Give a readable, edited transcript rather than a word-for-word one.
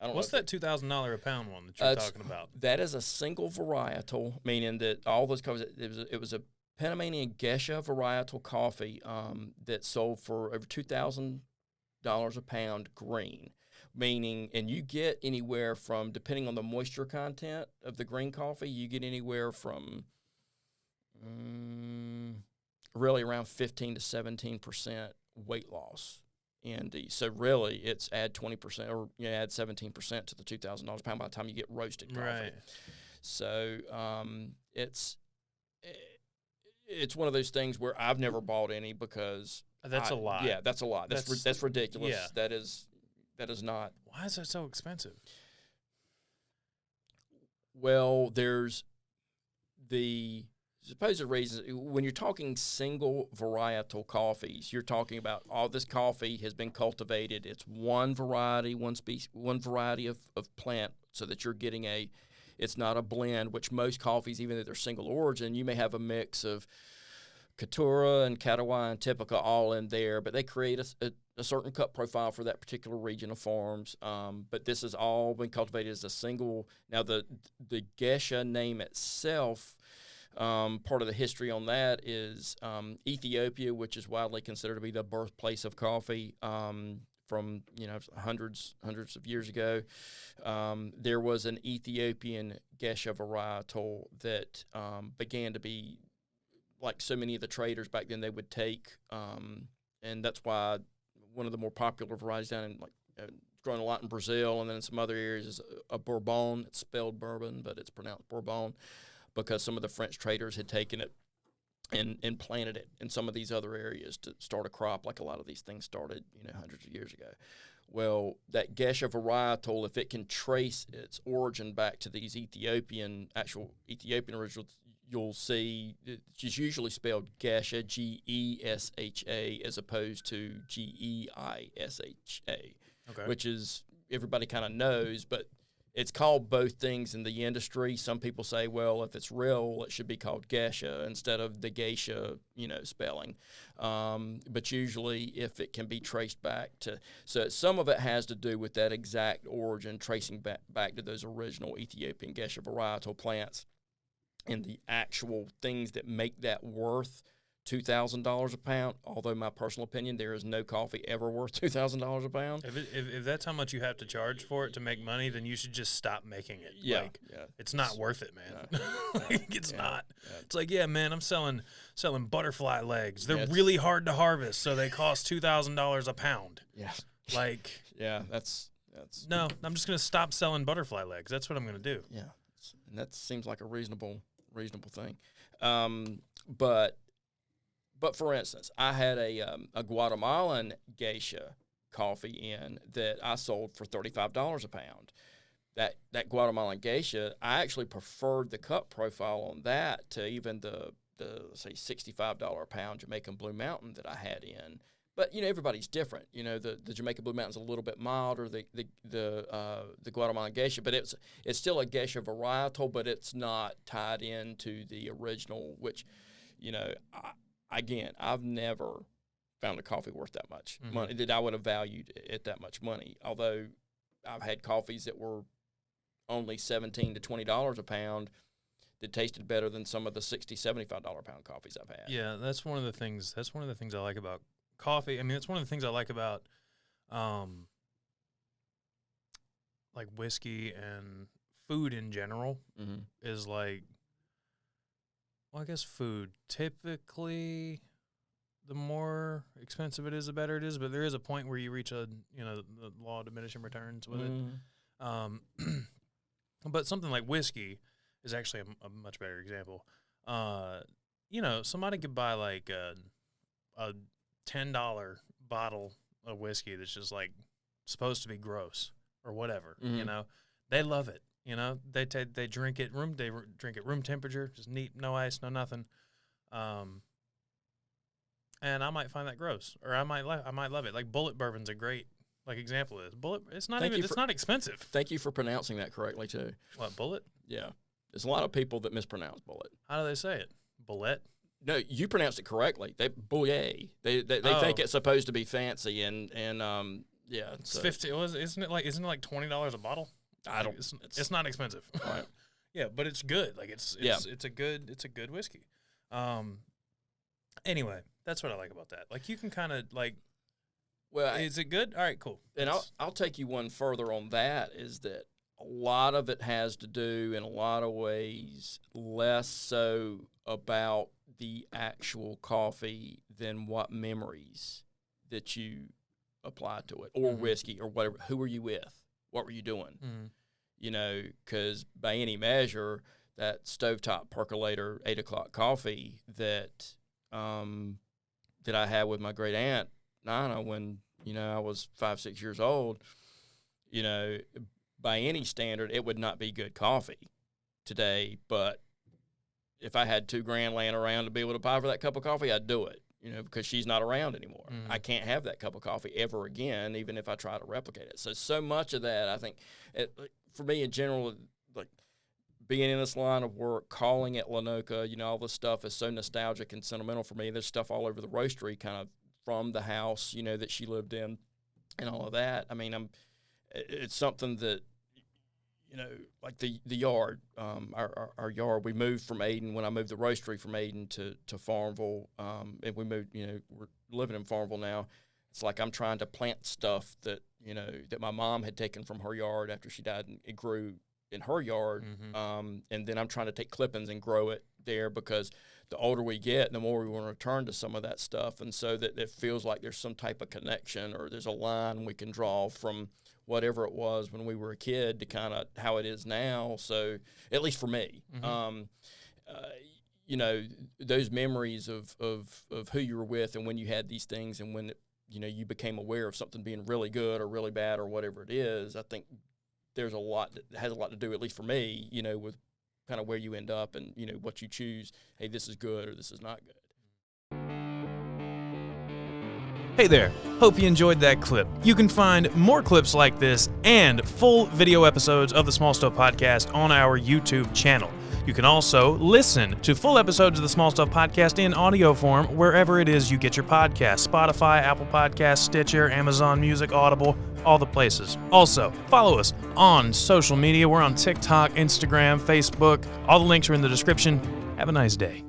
I don't What's know. that $2,000 a pound one that you're talking about? That is a single varietal, meaning that all those coffees. It was a Panamanian Gesha varietal coffee that sold for over $2,000 a pound green, meaning, and you get anywhere from, depending on the moisture content of the green coffee, you get anywhere from really around 15 to 17% weight loss. And so really, it's add 20% or add 17% to the $2,000 a pound by the time you get roasted coffee. Right. So it's one of those things where I've never bought any because That's a lot. Yeah, that's a lot. That's ridiculous. Yeah. That is not. Why is that so expensive? Well, there's the supposed reasons. When you're talking single varietal coffees, you're talking about all this coffee has been cultivated. It's one variety, one species, one variety of plant, so that you're getting it's not a blend, which most coffees, even though they're single origin, you may have a mix of Caturra and Catawba and Typica all in there, but they create a certain cut profile for that particular region of farms. But this has all been cultivated as a single. Now, the Gesha name itself, part of the history on that is Ethiopia, which is widely considered to be the birthplace of coffee. From hundreds of years ago, there was an Ethiopian Gesha varietal that began to be, like so many of the traders back then, they would take, and that's why one of the more popular varieties down in grown a lot in Brazil and then in some other areas is a Bourbon. It's spelled Bourbon, but it's pronounced Bourbon, because some of the French traders had taken it and planted it in some of these other areas to start a crop, like a lot of these things started, hundreds of years ago. Well, that Gesha varietal, if it can trace its origin back to these actual Ethiopian originals, you'll see it's usually spelled Gesha, Gesha, as opposed to Geisha, Okay. which is, everybody kind of knows, but it's called both things in the industry. Some people say, well, if it's real, it should be called Gesha instead of the geisha, spelling. But usually, if it can be traced back to, so some of it has to do with that exact origin, tracing back to those original Ethiopian Gesha varietal plants, and the actual things that make that worth $2,000 a pound. Although my personal opinion, there is no coffee ever worth $2,000 a pound. If that's how much you have to charge for it to make money, then you should just stop making it. Yeah, It's not worth it, man. No, It's not. Yeah. It's like, yeah, man, I'm selling butterfly legs. They're really hard to harvest, so they cost $2,000 a pound. Yeah. Yeah, that's no. I'm just gonna stop selling butterfly legs. That's what I'm gonna do. Yeah, and that seems like a reasonable thing. But for instance, I had a Guatemalan geisha coffee that I sold for $35 a pound. That Guatemalan geisha, I actually preferred the cut profile on that to even the say $65 a pound Jamaican Blue Mountain that I had in. But everybody's different. The Jamaican Blue Mountain's a little bit milder, the Guatemalan geisha, but it's still a geisha varietal, but it's not tied into the original, which Again, I've never found a coffee worth that much money, that I would have valued at that much money. Although I've had coffees that were only $17 to $20 a pound that tasted better than some of the $60, $75 a pound coffees I've had. Yeah, that's one of the things I like about coffee. I mean, it's one of the things I like about like whiskey and food in general is like, well, I guess food. Typically, the more expensive it is, the better it is. But there is a point where you reach the law of diminishing returns with it. But something like whiskey is actually a much better example. Somebody could buy like a $10 bottle of whiskey that's just like supposed to be gross or whatever. They love it. They drink it room temperature, just neat, no ice, no nothing. And I might find that gross, or I might love it. Like Bullet Bourbon's a great example of this. Bullet, it's not expensive. Thank you for pronouncing that correctly too. What, Bullet? Yeah, there's a lot of people that mispronounce Bullet. How do they say it? Bullet? No, you pronounced it correctly. They think it's supposed to be fancy, and Yeah, it's 50. Isn't it like $20 a bottle? I don't. It's not expensive. Right. Yeah, but it's good. Like it's a good whiskey. Anyway, that's what I like about that. Like you can kind of like. Well, is it good? All right, cool. And I'll take you one further on that. Is that a lot of it has to do in a lot of ways less so about the actual coffee than what memories that you apply to it, or whiskey, or whatever. Who were you with? What were you doing? You know, because by any measure, that stovetop percolator 8 o'clock coffee that that I had with my great aunt Nana when I was 5-6 years old, by any standard, it would not be good coffee today. But if I had $2,000 laying around to be able to buy for that cup of coffee, I'd do it. Because she's not around anymore. I can't have that cup of coffee ever again, even if I try to replicate it. So much of that, I think, for me in general, like being in this line of work, calling it Lanoca, all this stuff is so nostalgic and sentimental for me. There's stuff all over the roastery kind of from the house, that she lived in and all of that. I mean, it's something that, like the yard, our yard, we moved from Ayden when I moved the roastery from Ayden to Farmville, and we moved, we're living in Farmville now. It's like I'm trying to plant stuff that, that my mom had taken from her yard after she died, and it grew in her yard, and then I'm trying to take clippings and grow it there, because the older we get, the more we want to return to some of that stuff, and so that it feels like there's some type of connection, or there's a line we can draw from whatever it was when we were a kid to kind of how it is now. So at least for me, those memories of who you were with and when you had these things, and when you became aware of something being really good or really bad or whatever it is, I think there's a lot that has a lot to do, at least for me, with kind of where you end up and what you choose. Hey, this is good or this is not good. Hey there, hope you enjoyed that clip. You can find more clips like this and full video episodes of the Small Stuff Podcast on our YouTube channel. You can also listen to full episodes of the Small Stuff Podcast in audio form wherever it is you get your podcasts: Spotify, Apple Podcasts, Stitcher, Amazon Music, Audible, all the places. Also, follow us on social media. We're on TikTok, Instagram, Facebook. All the links are in the description. Have a nice day.